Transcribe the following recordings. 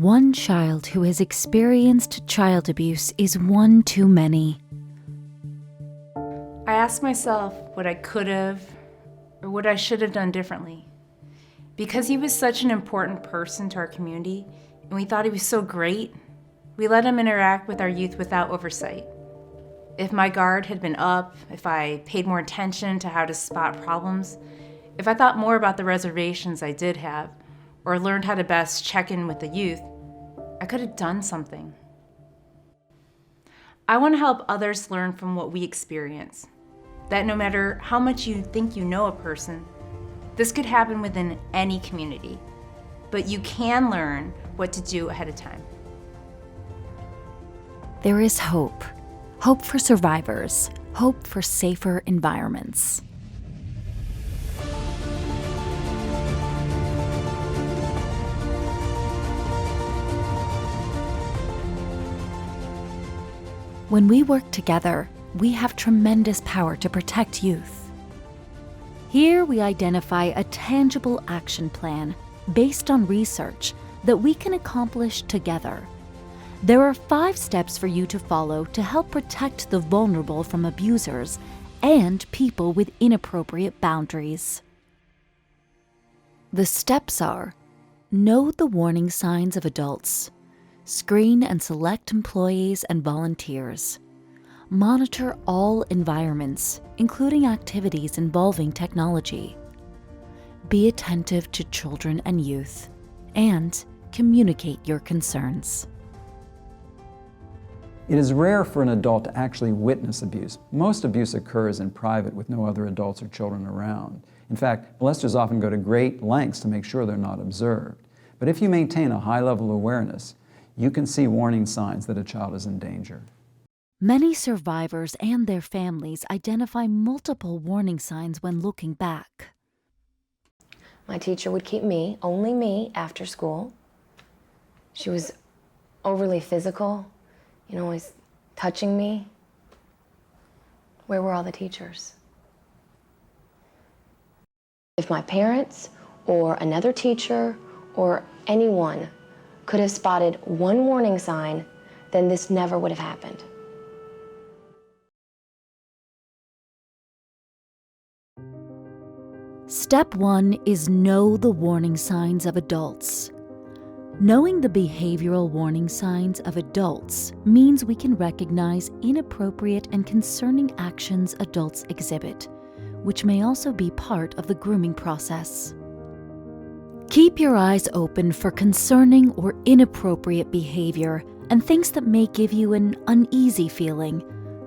One child who has experienced child abuse is one too many. I asked myself what I could have or what I should have done differently. Because he was such an important person to our community and we thought he was so great, we let him interact with our youth without oversight. If my guard had been up, if I paid more attention to how to spot problems, if I thought more about the reservations I did have, or learned how to best check in with the youth, I could have done something. I want to help others learn from what we experience. That no matter how much you think you know a person, this could happen within any community, but you can learn what to do ahead of time. There is hope. Hope for survivors. Hope for safer environments. When we work together, we have tremendous power to protect youth. Here we identify a tangible action plan based on research that we can accomplish together. There are 5 steps for you to follow to help protect the vulnerable from abusers and people with inappropriate boundaries. The steps are: know the warning signs of adults. Screen and select employees and volunteers. Monitor all environments, including activities involving technology. Be attentive to children and youth, and communicate your concerns. It is rare for an adult to actually witness abuse. Most abuse occurs in private with no other adults or children around. In fact, molesters often go to great lengths to make sure they're not observed. But if you maintain a high level of awareness, you can see warning signs that a child is in danger. Many survivors and their families identify multiple warning signs when looking back. My teacher would keep me, only me, after school. She was overly physical, always touching me. Where were all the teachers? If my parents or another teacher or anyone could have spotted one warning sign, then this never would have happened. Step 1 is know the warning signs of adults. Knowing the behavioral warning signs of adults means we can recognize inappropriate and concerning actions adults exhibit, which may also be part of the grooming process. Keep your eyes open for concerning or inappropriate behavior and things that may give you an uneasy feeling.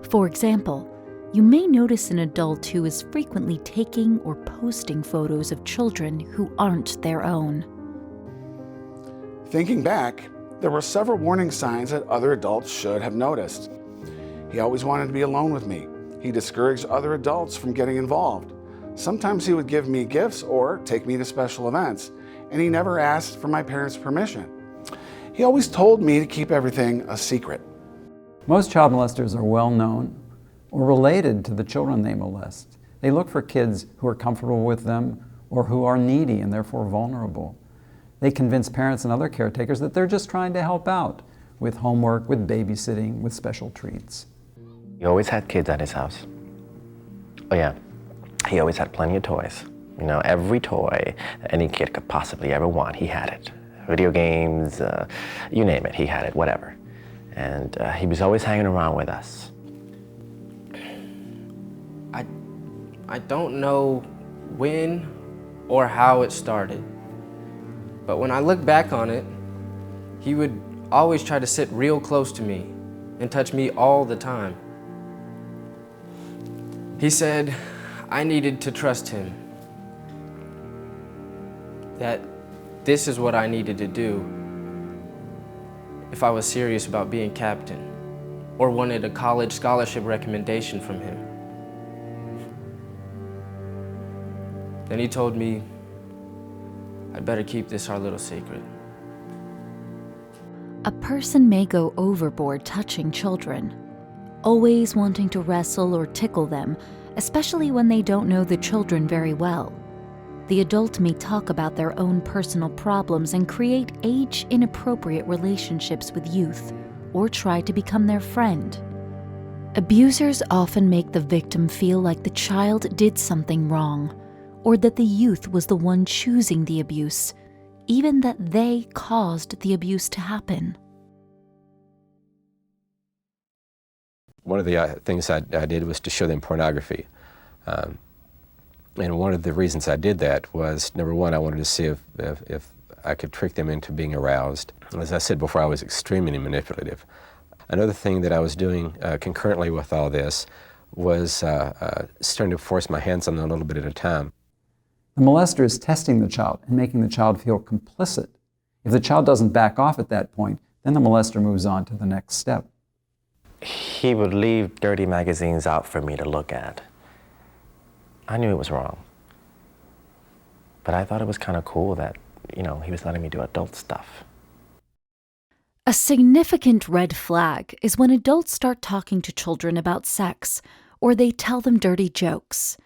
For example, you may notice an adult who is frequently taking or posting photos of children who aren't their own. Thinking back, there were several warning signs that other adults should have noticed. He always wanted to be alone with me. He discouraged other adults from getting involved. Sometimes he would give me gifts or take me to special events, and he never asked for my parents' permission. He always told me to keep everything a secret. Most child molesters are well known or related to the children they molest. They look for kids who are comfortable with them or who are needy and therefore vulnerable. They convince parents and other caretakers that they're just trying to help out with homework, with babysitting, with special treats. He always had kids at his house. Oh yeah, he always had plenty of toys. Every toy any kid could possibly ever want, he had it. Video games, you name it, he had it, whatever. And he was always hanging around with us. I don't know when or how it started, but when I look back on it, he would always try to sit real close to me and touch me all the time. He said I needed to trust him, that this is what I needed to do if I was serious about being captain or wanted a college scholarship recommendation from him. Then he told me I'd better keep this our little secret. A person may go overboard touching children, always wanting to wrestle or tickle them, especially when they don't know the children very well. The adult may talk about their own personal problems and create age-inappropriate relationships with youth, or try to become their friend. Abusers often make the victim feel like the child did something wrong, or that the youth was the one choosing the abuse, even that they caused the abuse to happen. One of the things I did was to show them pornography. And one of the reasons I did that was, number one, I wanted to see if I could trick them into being aroused. As I said before, I was extremely manipulative. Another thing that I was doing concurrently with all this was starting to force my hands on them a little bit at a time. The molester is testing the child and making the child feel complicit. If the child doesn't back off at that point, then the molester moves on to the next step. He would leave dirty magazines out for me to look at. I knew it was wrong. But I thought it was kind of cool that, he was letting me do adult stuff. A significant red flag is when adults start talking to children about sex, or they tell them dirty jokes.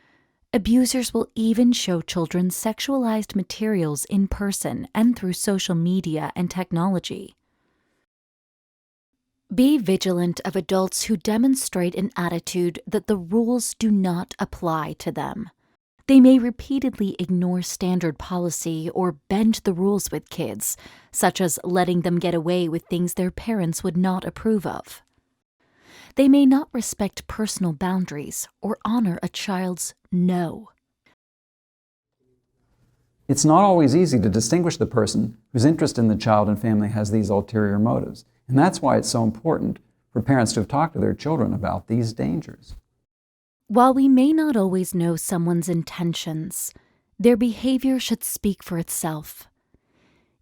Abusers will even show children sexualized materials in person and through social media and technology. Be vigilant of adults who demonstrate an attitude that the rules do not apply to them. They may repeatedly ignore standard policy or bend the rules with kids, such as letting them get away with things their parents would not approve of. They may not respect personal boundaries or honor a child's no. It's not always easy to distinguish the person whose interest in the child and family has these ulterior motives. And that's why it's so important for parents to have talked to their children about these dangers. While we may not always know someone's intentions, their behavior should speak for itself.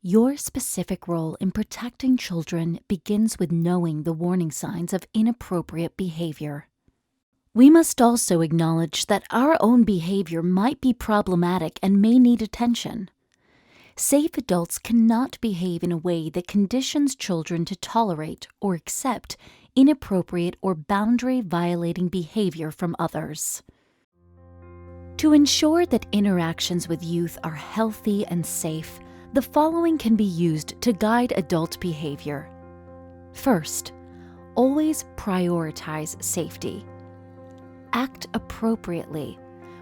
Your specific role in protecting children begins with knowing the warning signs of inappropriate behavior. We must also acknowledge that our own behavior might be problematic and may need attention. Safe adults cannot behave in a way that conditions children to tolerate or accept inappropriate or boundary-violating behavior from others. To ensure that interactions with youth are healthy and safe, the following can be used to guide adult behavior. First, always prioritize safety. Act appropriately,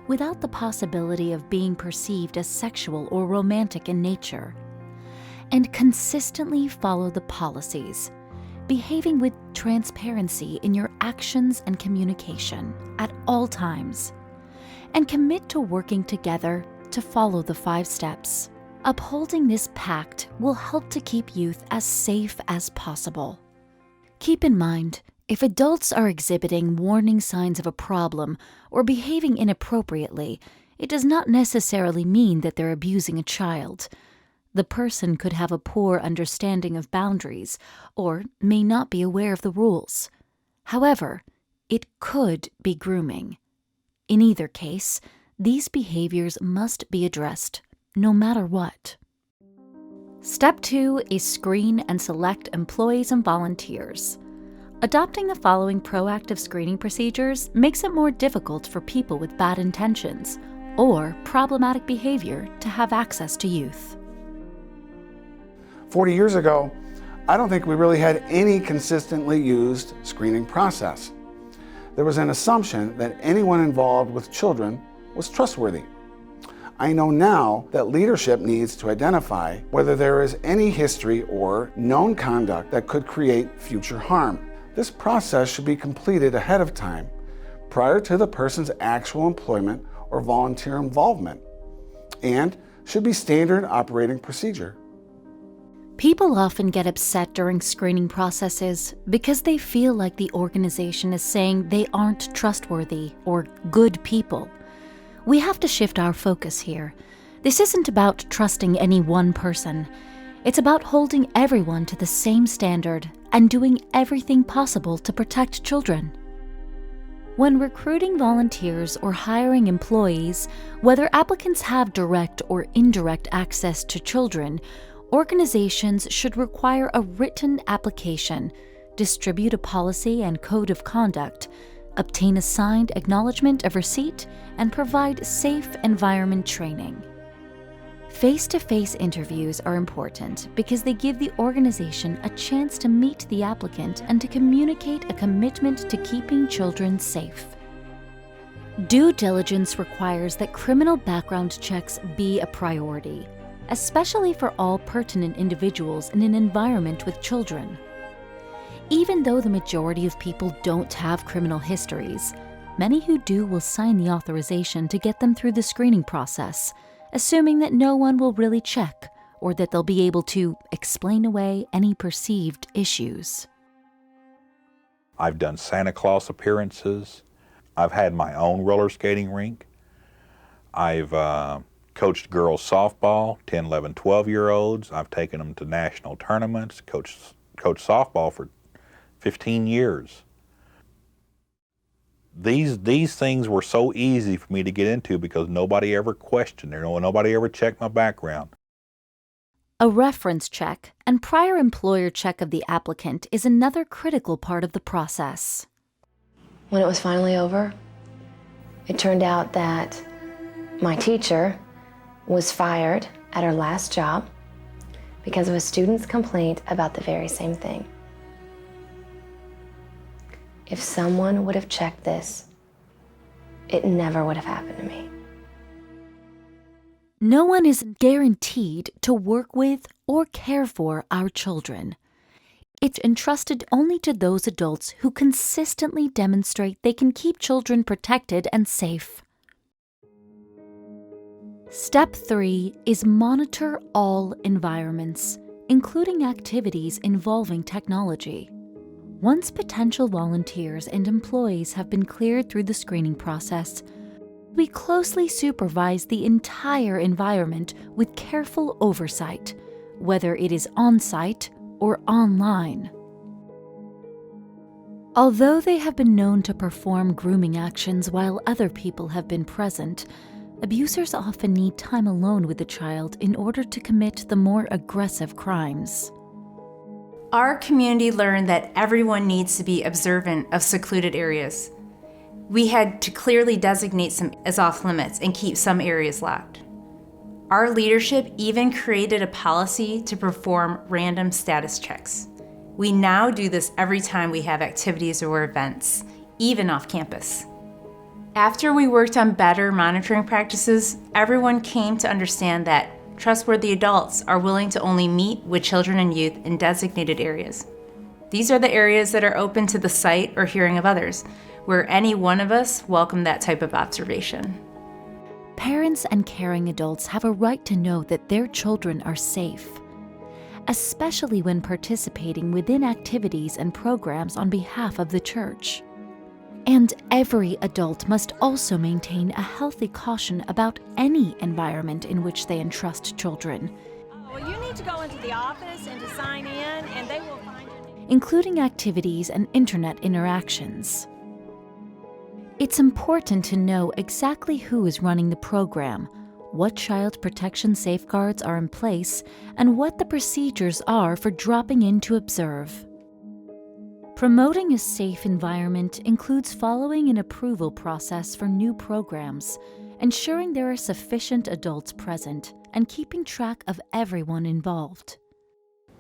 without the possibility of being perceived as sexual or romantic in nature. And consistently follow the policies, behaving with transparency in your actions and communication at all times. And commit to working together to follow the 5 steps. Upholding this pact will help to keep youth as safe as possible. Keep in mind, if adults are exhibiting warning signs of a problem or behaving inappropriately, it does not necessarily mean that they're abusing a child. The person could have a poor understanding of boundaries or may not be aware of the rules. However, it could be grooming. In either case, these behaviors must be addressed, no matter what. Step 2 is screen and select employees and volunteers. Adopting the following proactive screening procedures makes it more difficult for people with bad intentions or problematic behavior to have access to youth. 40 years ago, I don't think we really had any consistently used screening process. There was an assumption that anyone involved with children was trustworthy. I know now that leadership needs to identify whether there is any history or known conduct that could create future harm. This process should be completed ahead of time, prior to the person's actual employment or volunteer involvement, and should be standard operating procedure. People often get upset during screening processes because they feel like the organization is saying they aren't trustworthy or good people. We have to shift our focus here. This isn't about trusting any one person. It's about holding everyone to the same standard and doing everything possible to protect children. When recruiting volunteers or hiring employees, whether applicants have direct or indirect access to children, organizations should require a written application, distribute a policy and code of conduct, obtain a signed acknowledgement of receipt, and provide safe environment training. Face-to-face interviews are important because they give the organization a chance to meet the applicant and to communicate a commitment to keeping children safe. Due diligence requires that criminal background checks be a priority, especially for all pertinent individuals in an environment with children. Even though the majority of people don't have criminal histories, many who do will sign the authorization to get them through the screening process, assuming that no one will really check or that they'll be able to explain away any perceived issues. I've done Santa Claus appearances. I've had my own roller skating rink. I've coached girls softball, 10, 11, 12-year-olds. I've taken them to national tournaments, coached softball for 15 years. These things were so easy for me to get into because nobody ever questioned it. Nobody ever checked my background. A reference check and prior employer check of the applicant is another critical part of the process. When it was finally over, it turned out that my teacher was fired at her last job because of a student's complaint about the very same thing. If someone would have checked this, it never would have happened to me. No one is guaranteed to work with or care for our children. It's entrusted only to those adults who consistently demonstrate they can keep children protected and safe. Step 3 is monitor all environments, including activities involving technology. Once potential volunteers and employees have been cleared through the screening process, we closely supervise the entire environment with careful oversight, whether it is on-site or online. Although they have been known to perform grooming actions while other people have been present, abusers often need time alone with the child in order to commit the more aggressive crimes. Our community learned that everyone needs to be observant of secluded areas. We had to clearly designate some as off limits and keep some areas locked. Our leadership even created a policy to perform random status checks. We now do this every time we have activities or events, even off campus. After we worked on better monitoring practices, everyone came to understand that trustworthy adults are willing to only meet with children and youth in designated areas. These are the areas that are open to the sight or hearing of others, where any one of us welcome that type of observation. Parents and caring adults have a right to know that their children are safe, especially when participating within activities and programs on behalf of the church. And every adult must also maintain a healthy caution about any environment in which they entrust children, Well, you need to go into the office and to sign in, and they will find your name. including activities and internet interactions. It's important to know exactly who is running the program, what child protection safeguards are in place, and what the procedures are for dropping in to observe. Promoting a safe environment includes following an approval process for new programs, ensuring there are sufficient adults present, and keeping track of everyone involved.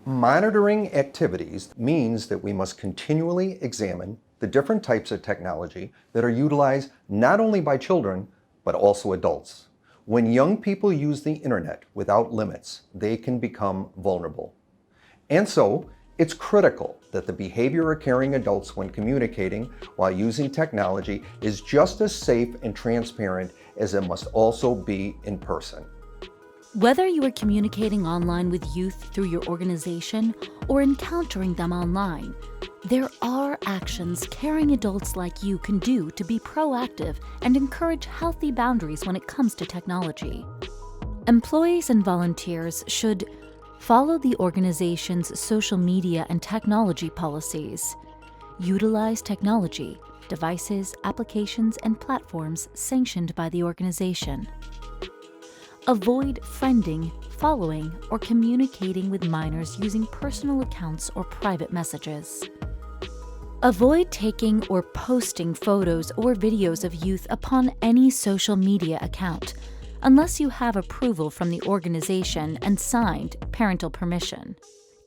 Monitoring activities means that we must continually examine the different types of technology that are utilized not only by children, but also adults. When young people use the internet without limits, they can become vulnerable. And so, it's critical that the behavior of caring adults when communicating while using technology is just as safe and transparent as it must also be in person. Whether you are communicating online with youth through your organization or encountering them online, there are actions caring adults like you can do to be proactive and encourage healthy boundaries when it comes to technology. Employees and volunteers should follow the organization's social media and technology policies, utilize technology, devices, applications, and platforms sanctioned by the organization. Avoid friending, following, or communicating with minors using personal accounts or private messages. Avoid taking or posting photos or videos of youth upon any social media account, unless you have approval from the organization and signed parental permission.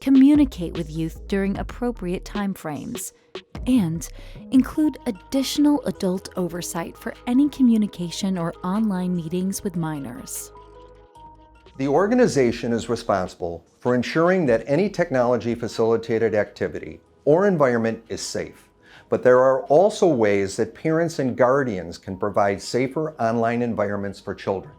Communicate with youth during appropriate timeframes, and include additional adult oversight for any communication or online meetings with minors. The organization is responsible for ensuring that any technology-facilitated activity or environment is safe. But there are also ways that parents and guardians can provide safer online environments for children.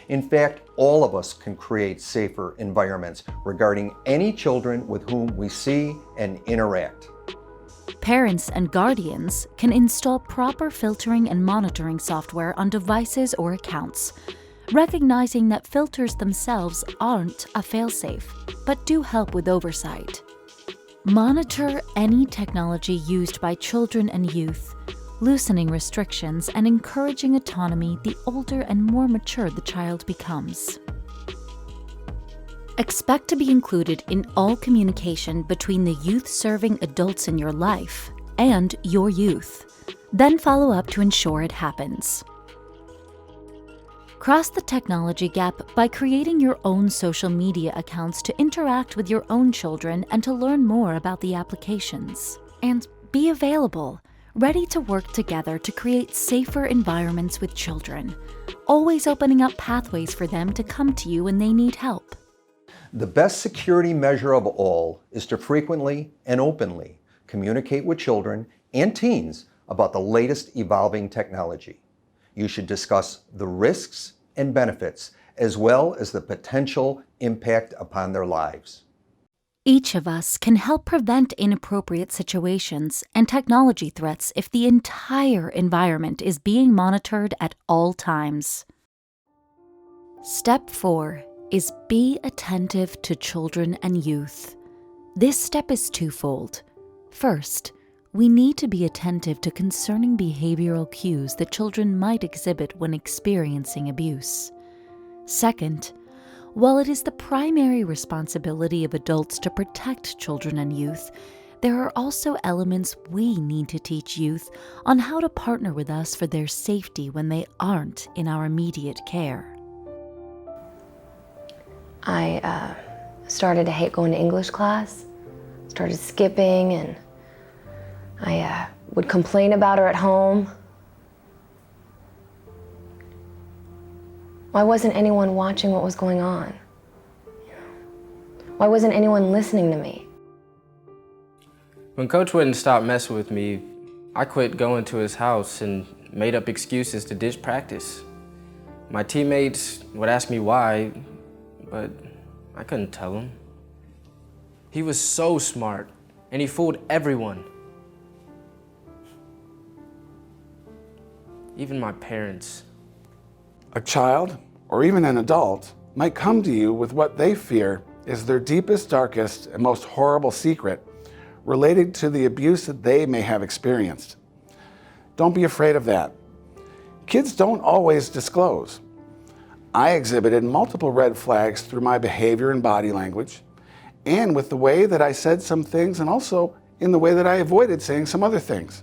In fact, all of us can create safer environments regarding any children with whom we see and interact. Parents and guardians can install proper filtering and monitoring software on devices or accounts, recognizing that filters themselves aren't a failsafe, but do help with oversight. Monitor any technology used by children and youth, loosening restrictions and encouraging autonomy the older and more mature the child becomes. Expect to be included in all communication between the youth-serving adults in your life and your youth. Then follow up to ensure it happens. Cross the technology gap by creating your own social media accounts to interact with your own children and to learn more about the applications. And be available, ready to work together to create safer environments with children, always opening up pathways for them to come to you when they need help. The best security measure of all is to frequently and openly communicate with children and teens about the latest evolving technology. You should discuss the risks and benefits as well as the potential impact upon their lives. Each of us can help prevent inappropriate situations and technology threats if the entire environment is being monitored at all times. Step 4 is be attentive to children and youth. This step is twofold. First, we need to be attentive to concerning behavioral cues that children might exhibit when experiencing abuse. Second, while it is the primary responsibility of adults to protect children and youth, there are also elements we need to teach youth on how to partner with us for their safety when they aren't in our immediate care. I started to hate going to English class, started skipping, and I would complain about her at home. Why wasn't anyone watching what was going on? Why wasn't anyone listening to me? When Coach wouldn't stop messing with me, I quit going to his house and made up excuses to ditch practice. My teammates would ask me why, but I couldn't tell them. He was so smart, and he fooled everyone. Even my parents. A child, or even an adult, might come to you with what they fear is their deepest, darkest, and most horrible secret related to the abuse that they may have experienced. Don't be afraid of that. Kids don't always disclose. I exhibited multiple red flags through my behavior and body language, and with the way that I said some things, and also in the way that I avoided saying some other things.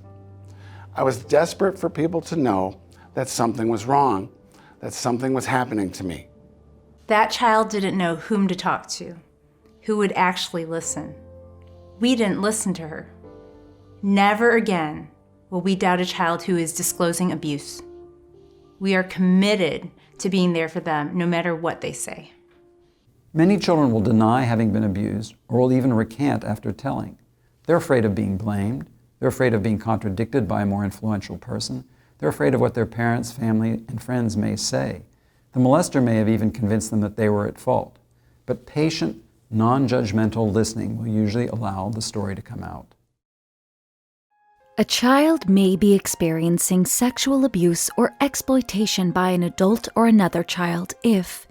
I was desperate for people to know that something was wrong, that something was happening to me. That child didn't know whom to talk to, who would actually listen. We didn't listen to her. Never again will we doubt a child who is disclosing abuse. We are committed to being there for them no matter what they say. Many children will deny having been abused or will even recant after telling. They're afraid of being blamed. They're afraid of being contradicted by a more influential person. They're afraid of what their parents, family, and friends may say. The molester may have even convinced them that they were at fault. But patient, non-judgmental listening will usually allow the story to come out. A child may be experiencing sexual abuse or exploitation by an adult or another child if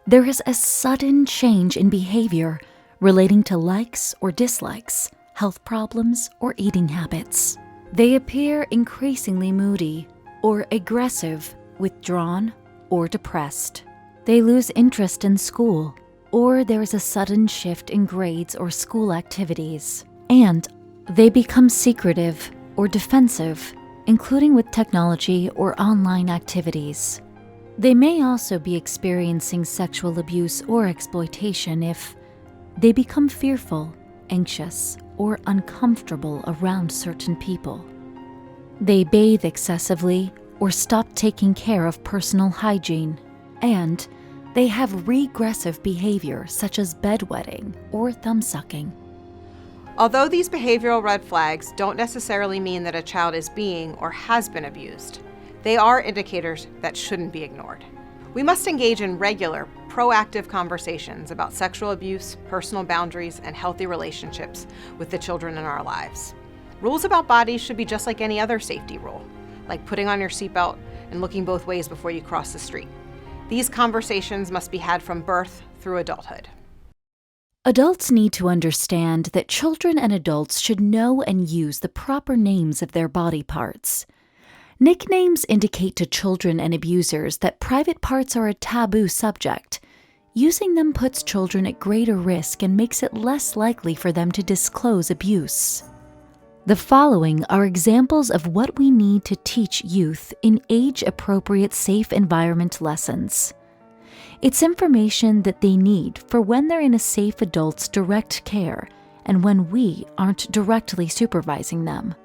there is a sudden change in behavior relating to likes or dislikes, health problems, or eating habits. They appear increasingly moody or aggressive, withdrawn, or depressed. They lose interest in school, or there is a sudden shift in grades or school activities. And they become secretive or defensive, including with technology or online activities. They may also be experiencing sexual abuse or exploitation if they become fearful, anxious, or uncomfortable around certain people. They bathe excessively or stop taking care of personal hygiene, and they have regressive behavior such as bedwetting or thumb-sucking. Although these behavioral red flags don't necessarily mean that a child is being or has been abused, they are indicators that shouldn't be ignored. We must engage in regular, proactive conversations about sexual abuse, personal boundaries, and healthy relationships with the children in our lives. Rules about bodies should be just like any other safety rule, like putting on your seatbelt and looking both ways before you cross the street. These conversations must be had from birth through adulthood. Adults need to understand that children and adults should know and use the proper names of their body parts. Nicknames indicate to children and abusers that private parts are a taboo subject. Using them puts children at greater risk and makes it less likely for them to disclose abuse. The following are examples of what we need to teach youth in age-appropriate safe environment lessons. It's information that they need for when they're in a safe adult's direct care and when we aren't directly supervising them.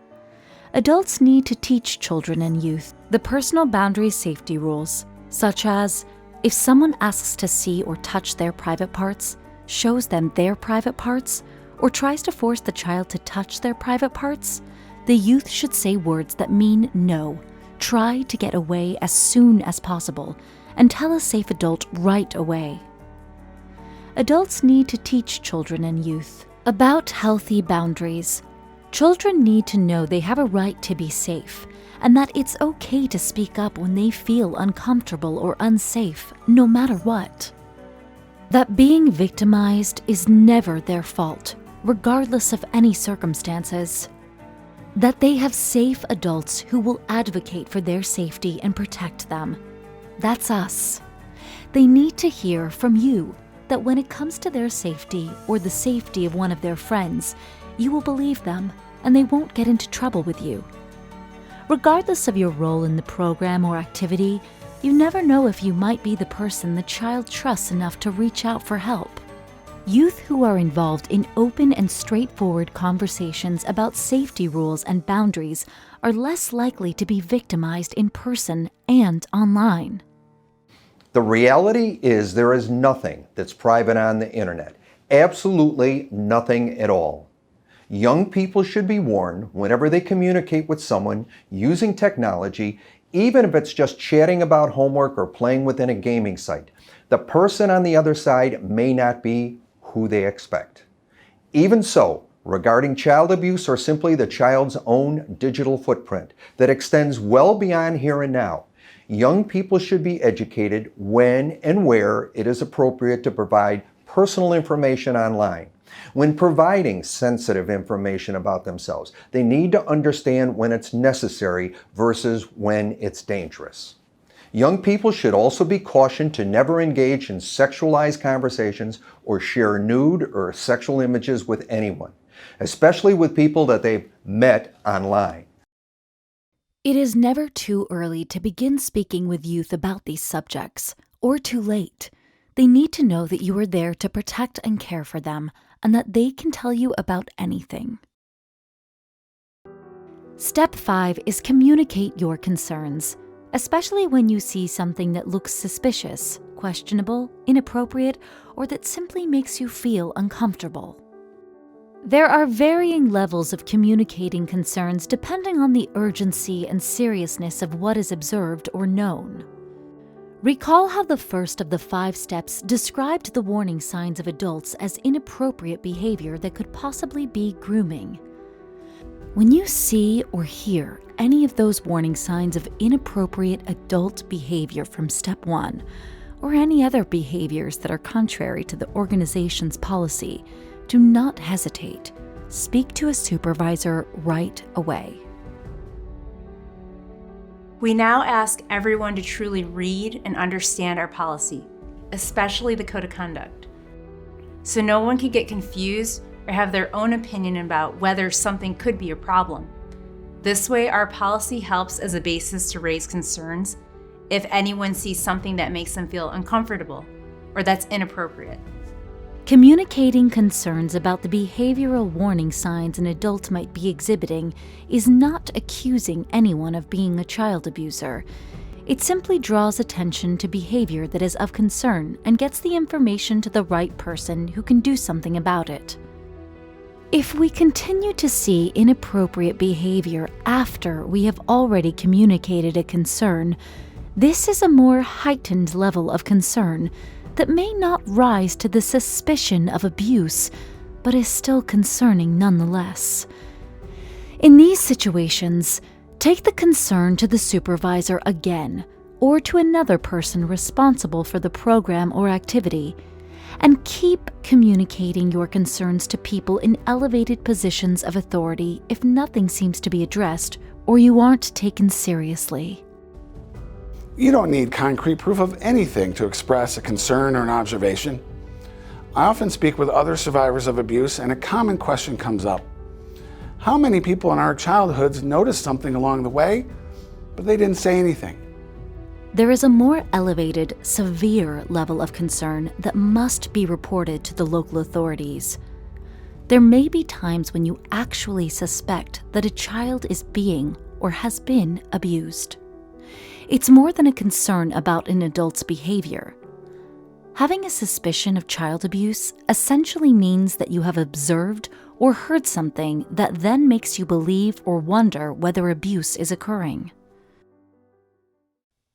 Adults need to teach children and youth the personal boundary safety rules, such as if someone asks to see or touch their private parts, shows them their private parts, or tries to force the child to touch their private parts, the youth should say words that mean no, try to get away as soon as possible, and tell a safe adult right away. Adults need to teach children and youth about healthy boundaries. Children need to know they have a right to be safe, and that it's okay to speak up when they feel uncomfortable or unsafe, no matter what. That being victimized is never their fault, regardless of any circumstances. That they have safe adults who will advocate for their safety and protect them. That's us. They need to hear from you that when it comes to their safety or the safety of one of their friends, you will believe them and they won't get into trouble with you. Regardless of your role in the program or activity, you never know if you might be the person the child trusts enough to reach out for help. Youth who are involved in open and straightforward conversations about safety rules and boundaries are less likely to be victimized in person and online. The reality is there is nothing that's private on the internet. Absolutely nothing at all. Young people should be warned whenever they communicate with someone using technology, even if it's just chatting about homework or playing within a gaming site. The person on the other side may not be who they expect. Even so, regarding child abuse or simply the child's own digital footprint that extends well beyond here and now, young people should be educated when and where it is appropriate to provide personal information online. When providing sensitive information about themselves, they need to understand when it's necessary versus when it's dangerous. Young people should also be cautioned to never engage in sexualized conversations or share nude or sexual images with anyone, especially with people that they've met online. It is never too early to begin speaking with youth about these subjects, or too late. They need to know that you are there to protect and care for them, and that they can tell you about anything. Step 5 is communicate your concerns, especially when you see something that looks suspicious, questionable, inappropriate, or that simply makes you feel uncomfortable. There are varying levels of communicating concerns depending on the urgency and seriousness of what is observed or known. Recall how the first of the 5 steps described the warning signs of adults as inappropriate behavior that could possibly be grooming. When you see or hear any of those warning signs of inappropriate adult behavior from step 1, or any other behaviors that are contrary to the organization's policy, do not hesitate. Speak to a supervisor right away. We now ask everyone to truly read and understand our policy, especially the Code of Conduct, so no one can get confused or have their own opinion about whether something could be a problem. This way, our policy helps as a basis to raise concerns if anyone sees something that makes them feel uncomfortable or that's inappropriate. Communicating concerns about the behavioral warning signs an adult might be exhibiting is not accusing anyone of being a child abuser. It simply draws attention to behavior that is of concern and gets the information to the right person who can do something about it. If we continue to see inappropriate behavior after we have already communicated a concern, this is a more heightened level of concern that may not rise to the suspicion of abuse, but is still concerning nonetheless. In these situations, take the concern to the supervisor again, or to another person responsible for the program or activity, and keep communicating your concerns to people in elevated positions of authority if nothing seems to be addressed or you aren't taken seriously. You don't need concrete proof of anything to express a concern or an observation. I often speak with other survivors of abuse, and a common question comes up. How many people in our childhoods noticed something along the way, but they didn't say anything? There is a more elevated, severe level of concern that must be reported to the local authorities. There may be times when you actually suspect that a child is being or has been abused. It's more than a concern about an adult's behavior. Having a suspicion of child abuse essentially means that you have observed or heard something that then makes you believe or wonder whether abuse is occurring.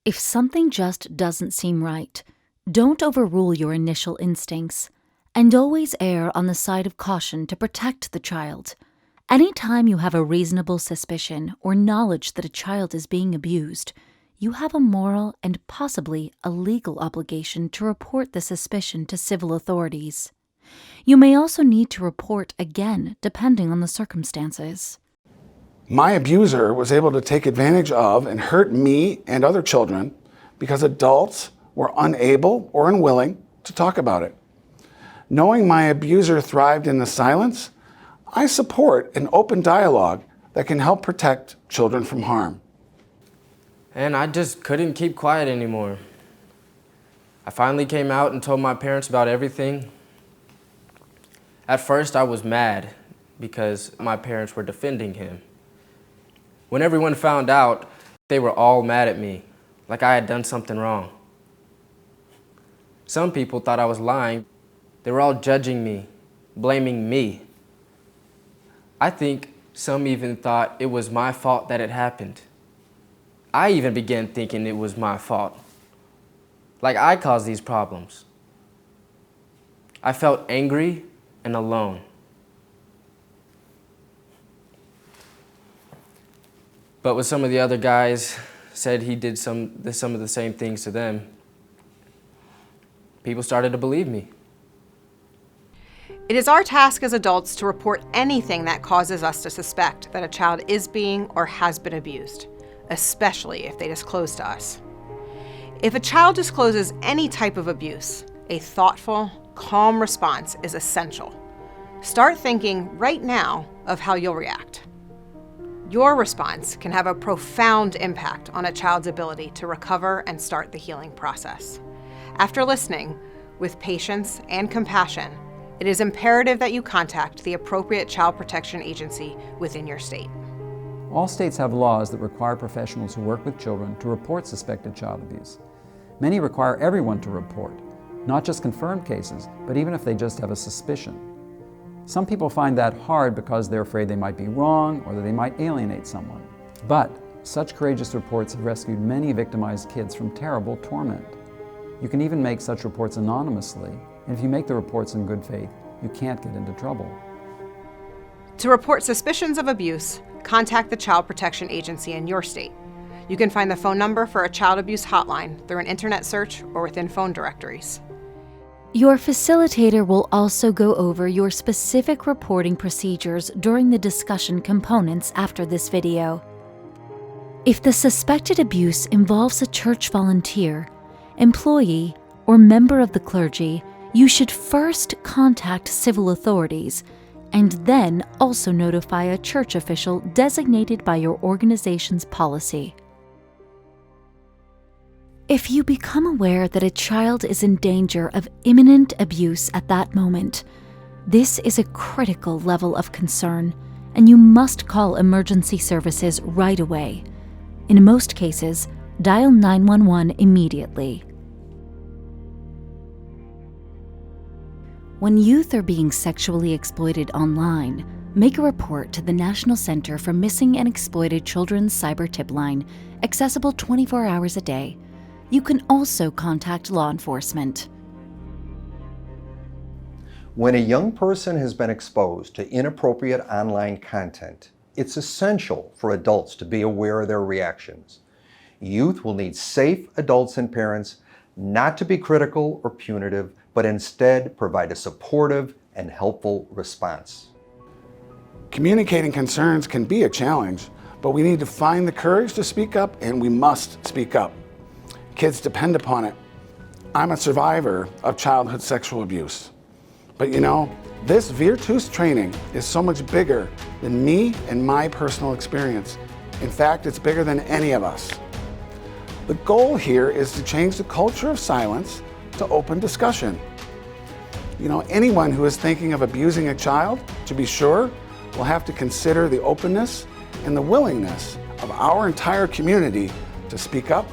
If something just doesn't seem right, don't overrule your initial instincts, and always err on the side of caution to protect the child. Anytime you have a reasonable suspicion or knowledge that a child is being abused, you have a moral and possibly a legal obligation to report the suspicion to civil authorities. You may also need to report again depending on the circumstances. My abuser was able to take advantage of and hurt me and other children because adults were unable or unwilling to talk about it. Knowing my abuser thrived in the silence, I support an open dialogue that can help protect children from harm. And I just couldn't keep quiet anymore. I finally came out and told my parents about everything. At first, I was mad because my parents were defending him. When everyone found out, they were all mad at me, like I had done something wrong. Some people thought I was lying. They were all judging me, blaming me. I think some even thought it was my fault that it happened. I even began thinking it was my fault, like I caused these problems. I felt angry and alone. But when some of the other guys said he did some of the same things to them, people started to believe me. It is our task as adults to report anything that causes us to suspect that a child is being or has been abused, especially if they disclose to us. If a child discloses any type of abuse, a thoughtful, calm response is essential. Start thinking right now of how you'll react. Your response can have a profound impact on a child's ability to recover and start the healing process. After listening, with patience and compassion, it is imperative that you contact the appropriate child protection agency within your state. All states have laws that require professionals who work with children to report suspected child abuse. Many require everyone to report, not just confirmed cases, but even if they just have a suspicion. Some people find that hard because they're afraid they might be wrong or that they might alienate someone. But such courageous reports have rescued many victimized kids from terrible torment. You can even make such reports anonymously, and if you make the reports in good faith, you can't get into trouble. To report suspicions of abuse, contact the Child Protection Agency in your state. You can find the phone number for a child abuse hotline through an internet search or within phone directories. Your facilitator will also go over your specific reporting procedures during the discussion components after this video. If the suspected abuse involves a church volunteer, employee, or member of the clergy, you should first contact civil authorities and then also notify a church official designated by your organization's policy. If you become aware that a child is in danger of imminent abuse at that moment, this is a critical level of concern, and you must call emergency services right away. In most cases, dial 911 immediately. When youth are being sexually exploited online, make a report to the National Center for Missing and Exploited Children's Cyber Tip Line, accessible 24 hours a day. You can also contact law enforcement. When a young person has been exposed to inappropriate online content, it's essential for adults to be aware of their reactions. Youth will need safe adults and parents not to be critical or punitive, but instead provide a supportive and helpful response. Communicating concerns can be a challenge, but we need to find the courage to speak up, and we must speak up. Kids depend upon it. I'm a survivor of childhood sexual abuse. But you know, this Virtus training is so much bigger than me and my personal experience. In fact, it's bigger than any of us. The goal here is to change the culture of silence to open discussion. You know, anyone who is thinking of abusing a child, to be sure, will have to consider the openness and the willingness of our entire community to speak up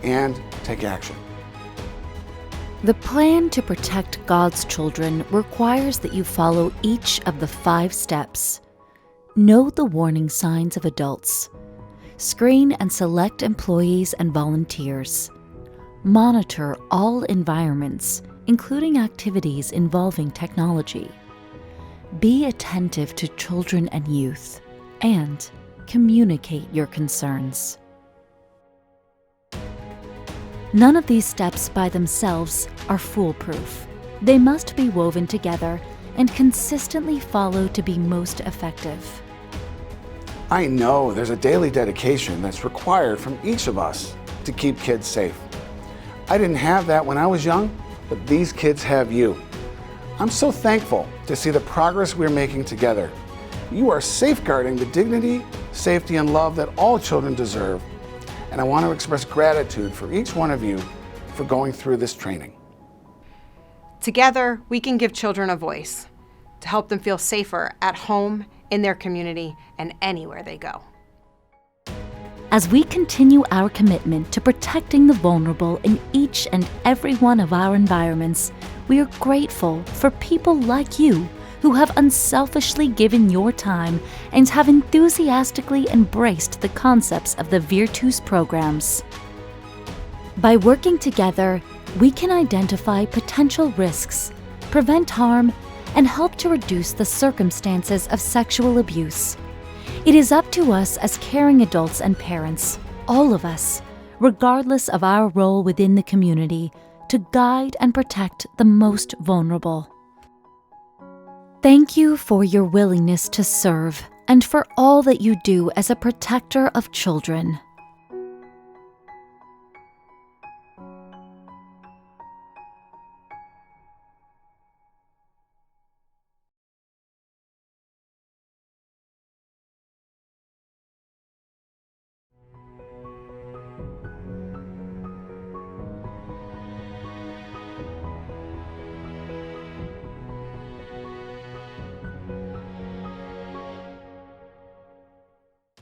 and take action. The plan to protect God's children requires that you follow each of the 5 steps. Know the warning signs of adults. Screen and select employees and volunteers. Monitor all environments, including activities involving technology. Be attentive to children and youth, and communicate your concerns. None of these steps by themselves are foolproof. They must be woven together and consistently followed to be most effective. I know there's a daily dedication that's required from each of us to keep kids safe. I didn't have that when I was young, but these kids have you. I'm so thankful to see the progress we're making together. You are safeguarding the dignity, safety, and love that all children deserve. And I want to express gratitude for each one of you for going through this training. Together, we can give children a voice to help them feel safer at home, in their community, and anywhere they go. As we continue our commitment to protecting the vulnerable in each and every one of our environments, we are grateful for people like you who have unselfishly given your time and have enthusiastically embraced the concepts of the Virtus programs. By working together, we can identify potential risks, prevent harm, and help to reduce the circumstances of sexual abuse. It is up to us as caring adults and parents, all of us, regardless of our role within the community, to guide and protect the most vulnerable. Thank you for your willingness to serve and for all that you do as a protector of children.